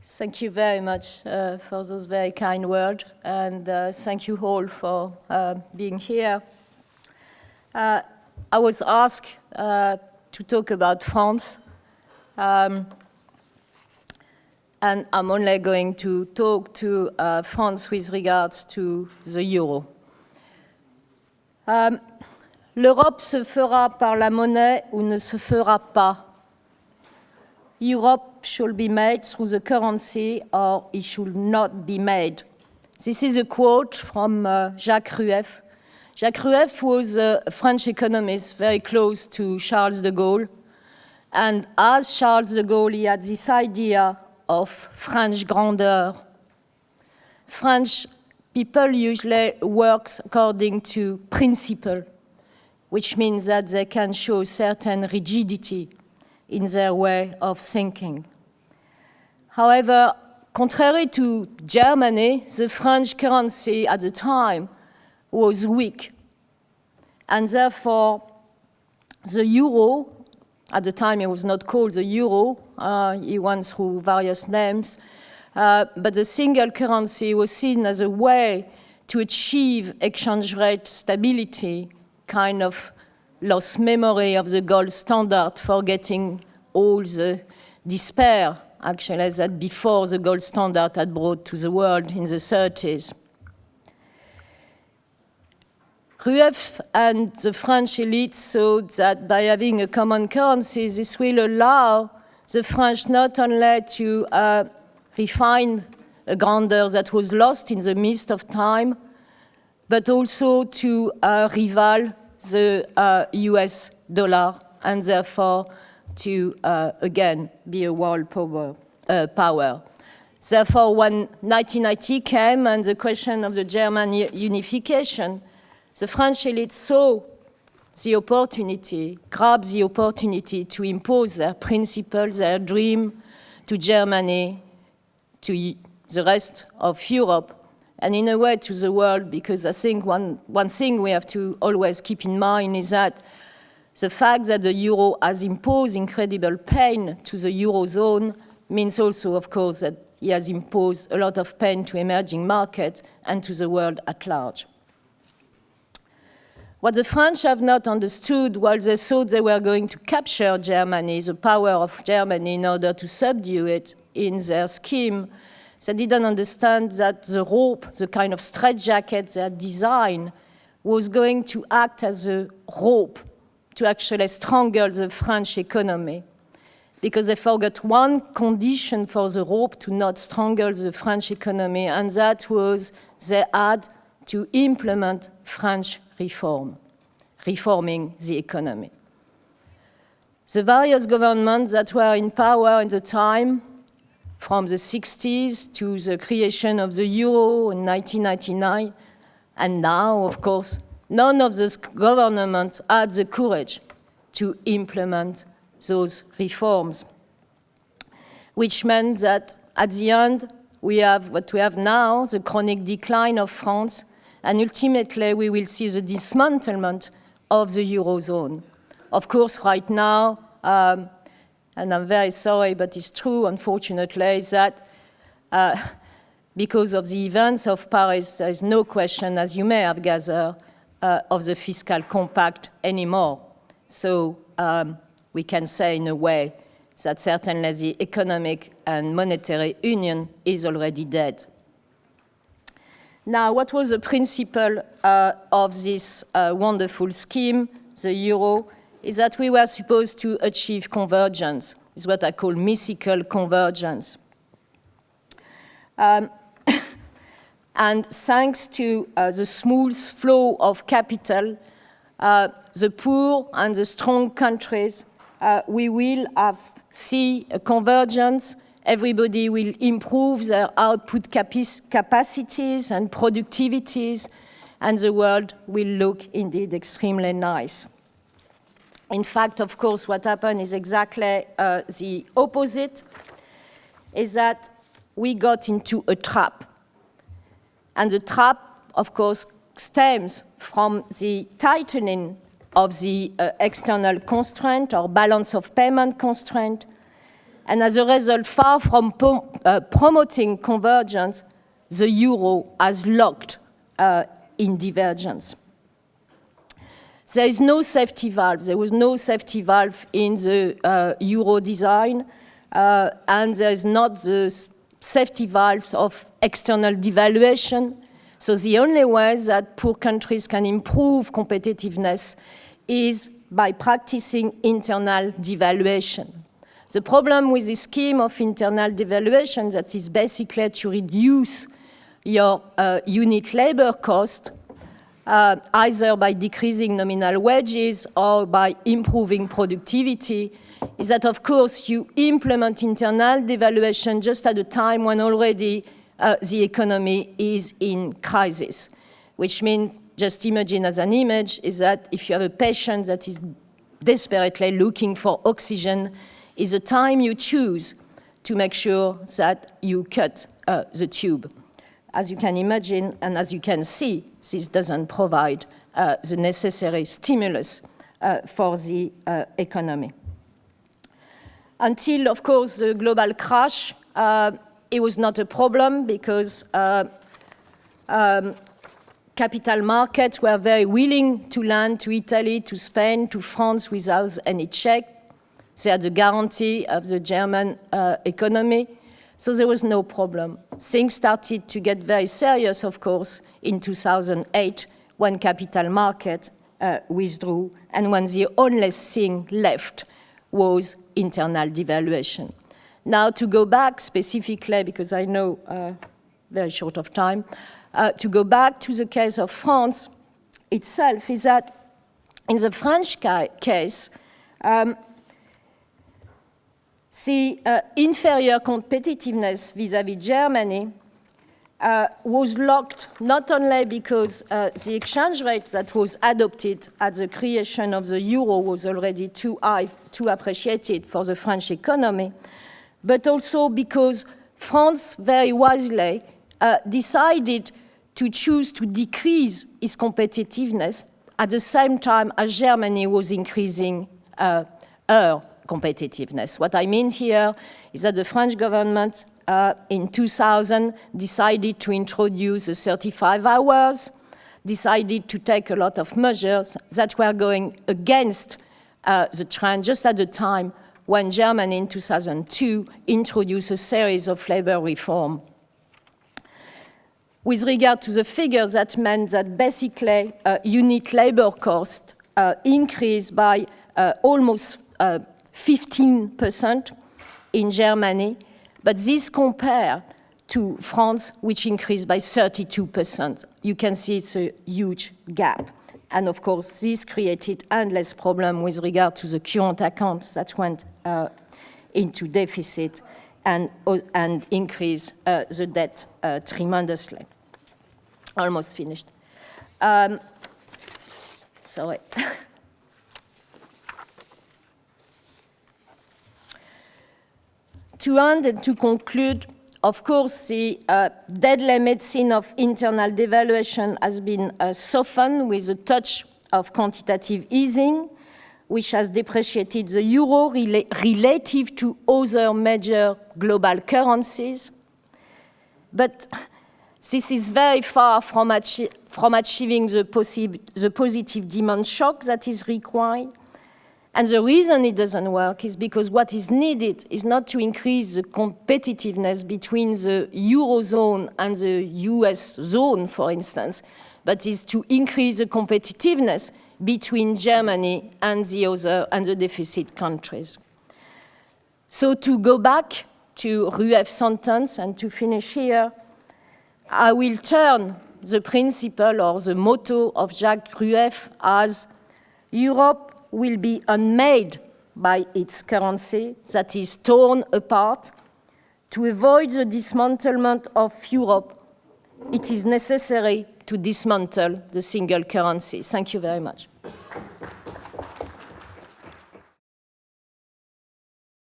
Thank you very much for those very kind words, and thank you all for being here. I was asked to talk about France, and I'm only going to talk to France with regards to the euro. L'Europe se fera par la monnaie ou ne se fera pas. Europe should be made through the currency or it should not be made. This is a quote from Jacques Rueff. Jacques Rueff was a French economist very close to Charles de Gaulle. And as Charles de Gaulle, he had this idea of French grandeur. French people usually work according to principle, which means that they can show certain rigidity in their way of thinking. However, contrary to Germany, the French currency at the time was weak. And therefore, the euro, at the time it was not called the euro, it went through various names, but the single currency was seen as a way to achieve exchange rate stability, kind of lost memory of the gold standard, forgetting all the despair, actually, that before the gold standard had brought to the world in the 30s. Rueff and the French elite thought that by having a common currency, this will allow the French not only to refine a grandeur that was lost in the mist of time, but also to rival the US dollar, and therefore to, again, be a world power. Therefore, when 1990 came and the question of the German unification, the French elite saw the opportunity, grabbed the opportunity to impose their principles, their dream to Germany, to the rest of Europe, and in a way to the world, because I think one thing we have to always keep in mind is that the fact that the euro has imposed incredible pain to the eurozone means also, of course, that it has imposed a lot of pain to emerging markets and to the world at large. What the French have not understood while they thought they were going to capture Germany, the power of Germany, in order to subdue it in their scheme, they didn't understand that the rope, the kind of straitjacket they had designed, was going to act as a rope to actually strangle the French economy. Because they forgot one condition for the rope to not strangle the French economy, and that was they had to implement French reform, reforming the economy. The various governments that were in power at the time, from the 60s to the creation of the euro in 1999, and now, of course, none of those governments had the courage to implement those reforms, which meant that at the end, we have what we have now, the chronic decline of France, and ultimately we will see the dismantlement of the Eurozone. Of course, right now, and I'm very sorry, but it's true, unfortunately, is that because of the events of Paris, there is no question, as you may have gathered, of the fiscal compact anymore. So we can say in a way that certainly the economic and monetary union is already dead. Now, what was the principle of this wonderful scheme, the euro, is that we were supposed to achieve convergence. It's what I call mythical convergence. And thanks to the smooth flow of capital, the poor and the strong countries, we will see a convergence. Everybody will improve their output capacities and productivities, and the world will look indeed extremely nice. In fact, of course, what happened is exactly the opposite, is that we got into a trap. And the trap, of course, stems from the tightening of the external constraint or balance of payment constraint, And as a result, far from promoting convergence, the euro has locked in divergence. There is no safety valve. There was no safety valve in the euro design, and there is not the safety valves of external devaluation. So the only way that poor countries can improve competitiveness is by practicing internal devaluation. The problem with this scheme of internal devaluation that is basically to reduce your unit labor cost, either by decreasing nominal wages or by improving productivity, is that, of course, you implement internal devaluation just at a time when already the economy is in crisis, which means, just imagine as an image, is that if you have a patient that is desperately looking for oxygen, is the time you choose to make sure that you cut the tube. As you can imagine, and as you can see, this doesn't provide the necessary stimulus for the economy. Until, of course, the global crash, it was not a problem because capital markets were very willing to lend to Italy, to Spain, to France without any check. They had the guarantee of the German economy, so there was no problem. Things started to get very serious, of course, in 2008 when capital markets withdrew and when the only thing left was internal devaluation. Now, to go back specifically, because I know very short of time, to go back to the case of France itself, is that in the French case, the inferior competitiveness vis-à-vis Germany was locked not only because the exchange rate that was adopted at the creation of the euro was already too high, too appreciated for the French economy, but also because France very wisely decided to choose to decrease its competitiveness at the same time as Germany was increasing her competitiveness. What I mean here is that the French government in 2000 decided to introduce the 35 hours, decided to take a lot of measures that were going against the trend just at the time when Germany in 2002 introduced a series of labor reform. With regard to the figures, that meant that basically unit labor cost increased by almost 15% in Germany, but this compared to France, which increased by 32%. You can see it's a huge gap. And of course, this created endless problem with regard to the current accounts that went into deficit and increased the debt tremendously. Almost finished. Sorry. To end and to conclude, of course, the deadly medicine of internal devaluation has been softened with a touch of quantitative easing, which has depreciated the euro relative to other major global currencies. But this is very far from achieving the positive demand shock that is required. And the reason it doesn't work is because what is needed is not to increase the competitiveness between the Eurozone and the US zone, for instance, but is to increase the competitiveness between Germany and the deficit countries. So to go back to Rueff's sentence and to finish here, I will turn the principle or the motto of Jacques Rueff as Europe will be unmade by its currency that is torn apart. To avoid the dismantlement of Europe, it is necessary to dismantle the single currency. Thank you very much.